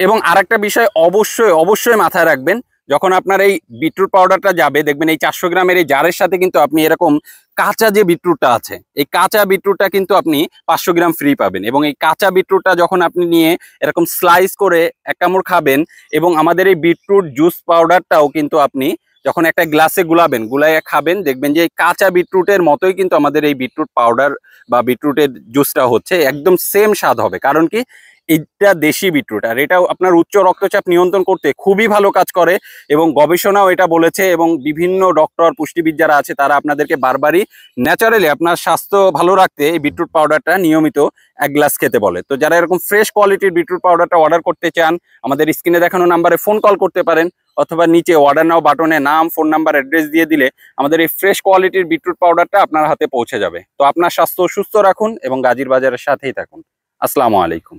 এবং আরেকটা বিষয় অবশ্যই অবশ্যই মাথায় রাখবেন, যখন আপনার এই বিটরুট পাউডারটা যাবে দেখবেন এই 400 গ্রামের এই জারের সাথে কিন্তু আপনি এরকম কাঁচা যে বিটরুটটা আছে, এই কাঁচা বিটরুটটা কিন্তু আপনি 500 গ্রাম ফ্রি পাবেন। এবং এই কাঁচা বিটরুটটা যখন আপনি নিয়ে এরকম স্লাইস করে এক কামড় খাবেন, এবং আমাদের এই বিটরুট জুস পাউডারটাও কিন্তু আপনি যখন একটা গ্লাসে গুলাবেন, গুলাইয়ে খাবেন, দেখবেন যে এই কাঁচা বিটরুটের মতোই কিন্তু আমাদের এই বিটরুট পাউডার বা বিটরুটের জুসটা হচ্ছে, একদম সেম স্বাদ হবে। কারণ কি, এটা দেশি বিটরুট, আর এটাও আপনার উচ্চ রক্তচাপ নিয়ন্ত্রণ করতে খুবই ভালো কাজ করে। এবং গবেষণাও এটা বলেছে, এবং বিভিন্ন ডক্টর পুষ্টিবিদ যারা আছে তারা আপনাদেরকে বারবারই ন্যাচারালি আপনার স্বাস্থ্য ভালো রাখতে এই বিটরুট পাউডারটা নিয়মিত 1 গ্লাস খেতে বলে। তো যারা এরকম ফ্রেশ কোয়ালিটির বিটরুট পাউডারটা অর্ডার করতে চান, আমাদের স্ক্রিনে দেখানো নাম্বারে ফোন কল করতে পারেন, অথবা নিচে অর্ডার নাও বাটনে নাম, ফোন নাম্বার, অ্যাড্রেস দিয়ে দিলে আমাদের এই ফ্রেশ কোয়ালিটির বিটরুট পাউডারটা আপনার হাতে পৌঁছে যাবে। তো আপনার স্বাস্থ্য সুস্থ রাখুন এবং গাজীর বাজারের সাথেই থাকুন। আসসালামু আলাইকুম।